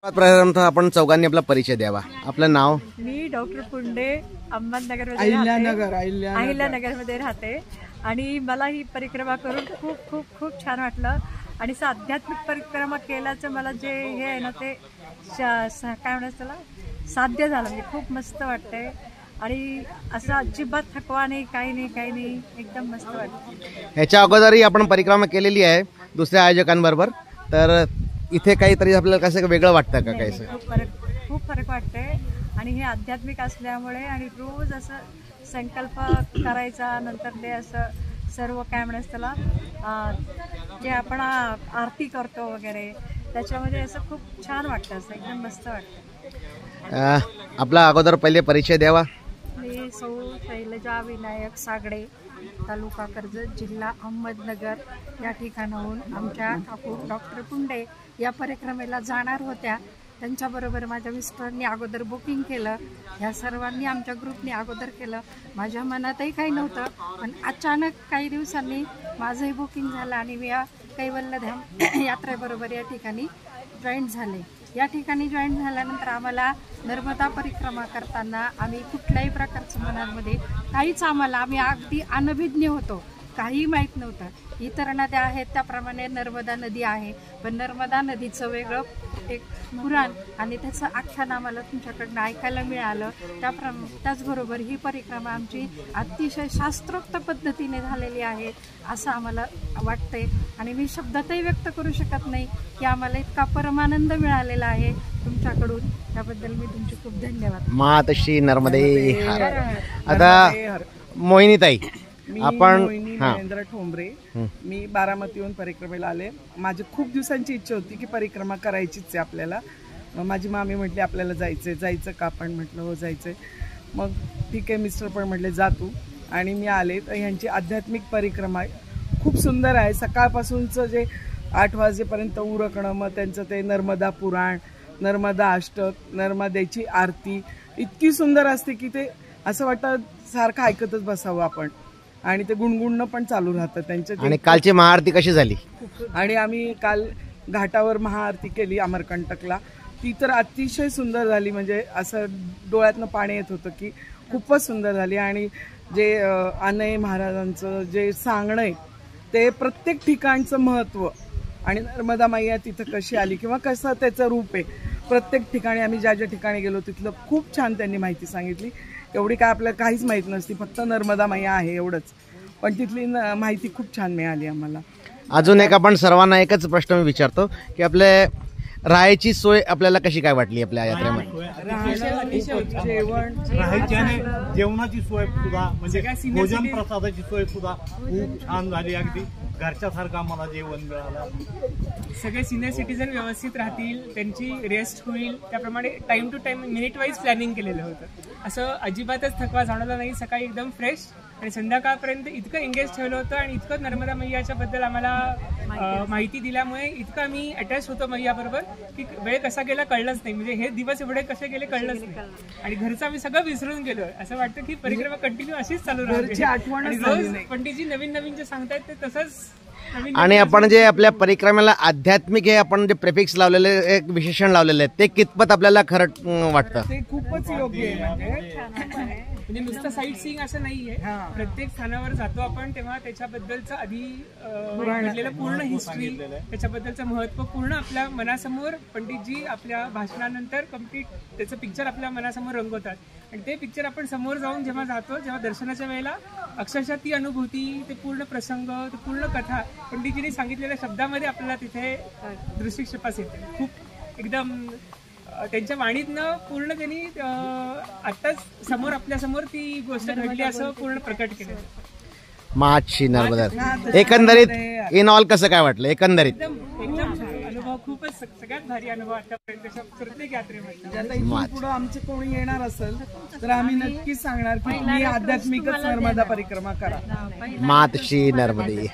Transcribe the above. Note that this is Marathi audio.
प्रथमतः आपण चौघांनी आपला परिचय द्यावा. आपलं नाव? मी डॉक्टर पुंडे, अहमदनगर अहिल्यानगर मध्ये राहते आणि मला ही परिक्रमा करून खूप खूप खूप छान वाटलं. आणि आध्यात्मिक परिक्रमा केल्याचं मला जे हे आहे ना ते काय म्हणायचं त्याला साध्य झालं. म्हणजे खूप मस्त वाटतंय आणि असं अजिबात थकवा नाही, काही नाही, एकदम मस्त वाटतं. ह्याच्या अगोदरही आपण परिक्रमा केलेली आहे दुसऱ्या आयोजकांबरोबर, तर इथे काहीतरी आपल्याला कसं वेगळं वाटतं का? काय खूप फरक वाटतंय आणि हे आध्यात्मिक असल्यामुळे आणि रोज असं संकल्प करायचा, नंतर ते असं सर्व काय म्हणायचं त्याला जे आपण आरती करतो वगैरे त्याच्यामध्ये असं खूप छान वाटतं, असं एकदम मस्त वाटतं. आपला अगोदर पहिले परिचय द्यावा. मी सौ शैलजा विनायक सागडे, तालुका कर्जत, जिल्हा अहमदनगर या ठिकाणाहून आमच्या ठाकूर डॉक्टर पुंडे या परिक्रमेला जाणार होत्या. त्यांच्याबरोबर माझ्या मिस्टरांनी अगोदर बुकिंग केलं. ह्या सर्वांनी आमच्या ग्रुपने अगोदर केलं. माझ्या मनातही काही नव्हतं, पण अचानक काही दिवसांनी माझंही बुकिंग झालं आणि मी या कैवल्यधाम यात्रेबरोबर या ठिकाणी जॉईन झाले. या ठिकाणी जॉईन झाल्यानंतर आम्हाला नर्मदा परिक्रमा करताना आम्ही कुठल्याही प्रकारचं मनामध्ये काहीच आम्ही अगदी अनभिज्ञ होतो, काही माहीत नव्हतं. इतर नद्या आहेत त्याप्रमाणे नर्मदा नदी आहे, पण नर्मदा नदीचं वेगळं एक पुराण आणि त्याचं आख्यान आम्हाला तुमच्याकडनं ऐकायला मिळालं. त्याचबरोबर ही परिक्रमा आमची अतिशय शास्त्रोक्त पद्धतीने झालेली आहे असं आम्हाला वाटतंय आणि मी शब्दातही व्यक्त करू शकत नाही की आम्हाला इतका परमानंद मिळालेला आहे तुमच्याकडून. त्याबद्दल मी तुमचे खूप धन्यवाद. मातश्री नर्मदे. आता मोहिनीताई, आपण महेंद्र ठोंबरे, मी बारामतीहून परिक्रमेला आले. माझी खूप दिवसांची इच्छा होती की परिक्रमा करायचीच आहे आपल्याला. माझी मामी म्हटली आपल्याला जायचं का? आपण म्हटलं हो जायचंय. मग ठीक आहे, मिस्टर पण म्हटले जा तू, आणि मी आले. तर ह्यांची आध्यात्मिक परिक्रमा खूप सुंदर आहे. सकाळपासूनचं जे 8 वाजेपर्यंत उरकणं, मग त्यांचं ते नर्मदा पुराण, नर्मदा अष्टक, नर्मदेची आरती इतकी सुंदर असते की ते असं वाटतं सारखं ऐकतच बसावं आपण, आणि ते गुणगुणणं पण चालू राहतं त्यांच्या. आणि कालची महाआरती कशी झाली? आणि आम्ही काल घाटावर महाआरती केली अमरकंटकला. ती तर अतिशय सुंदर झाली, म्हणजे असं डोळ्यातनं पाणी येत होतं की खूपच सुंदर झाली. आणि जे अनय महाराजांचं जे सांगणं आहे ते प्रत्येक ठिकाणचं महत्त्व आणि नर्मदा मैया तिथं कशी आली किंवा कसं त्याचं रूप आहे, प्रत्येक ठिकाणी आम्ही ज्या ठिकाणी गेलो तिथलं खूप छान त्यांनी माहिती सांगितली. एवढी काय आपल्याला काहीच माहीत नसती, फक्त नर्मदा मैया आहे एवढंच, पण तिथली माहिती खूप छान मिळाली आम्हाला. अजून एक आपण सर्वांना एकच प्रश्न मी विचारतो की आपले राहायची सोय आपल्याला कशी काय वाटली आपल्या यात्रेमध्ये? जेवणाची सोय सुद्धा, म्हणजे भोजन प्रसादाची सोय सुद्धा खूप छान झाली. अगदी घरच्यासारखं आम्हाला जेवण मिळालं. सगळे सिनियर सिटीजन व्यवस्थित राहतील, त्यांची रेस्ट होईल त्याप्रमाणे time to time minute wise planning केलेलं होतं. असं अजिबातच थकवा जाणवला नाही. सकाळी एकदम फ्रेश आणि संध्याकाळपर्यंत इतकं एंगेज ठेवलं होतं आणि इतकं नर्मदा मैयाच्या बद्दल आम्हाला माहिती दिल्यामुळे इतकं आम्ही अटॅच होतो मैयाबरोबर की वेळ कसा गेला कळलंच नाही. म्हणजे हे दिवस एवढे कसे गेले कळलंच नाही आणि घरचं आम्ही सगळं विसरून गेलो. असं वाटतं की परिक्रमा कंटिन्यू अशीच चालू राहते आणि रोज पंडितजी नवीन नवीन जे सांगतायत ते तसंच. आणि आपण जे आपल्या परिक्रमेला आध्यात्मिक हे आपण जे प्रेफिक्स लावलेले, एक विशेषण लावलेले आहे, ते कितपत आपल्याला खरं वाटतं? ते खूपच योग्य आहे. म्हणजे नुसतं साईट सीइंग असं नाहीये. प्रत्येक स्थानावर जातो आपण तेव्हा त्याच्याबद्दलचं आधी घडलेलं पूर्ण हिस्ट्री, त्याच्याबद्दलचं महत्व पूर्ण आपल्या मनासमोर पंडितजी आपल्या भाषणानंतर कम्प्लीट त्याचं पिक्चर आपल्या मनासमोर रंगवतात. आणि ते पिक्चर आपण समोर जाऊन जेव्हा जातो, जेव्हा दर्शनाच्या वेळेला अक्षरशः ती अनुभूती, ते पूर्ण प्रसंग, ते पूर्ण कथा पंडितजींनी सांगितलेल्या शब्दामध्ये आपल्याला तिथे दृष्टिक्षेपास येते. खूप एकदम त्यांच्या वाणीतनं पूर्ण त्यांनी आत्ताच समोर आपल्यासमोर ती गोष्ट घडली असं पूर्ण प्रकट केलं. मातश्री नर्मदा. एकंदरीत इन ऑल कसं काय वाटलं? एकंदरीत एकदम अनुभव खूपच सगळ्यात भारी अनुभव आतापर्यंत प्रत्येक यात्रेमध्ये. आता इथून पुढे आमचे कोणी येणार असेल तर आम्ही नक्कीच सांगणार की तुम्ही आध्यात्मिकच नर्मदा परिक्रमा करा. मातश्री नर्मदे.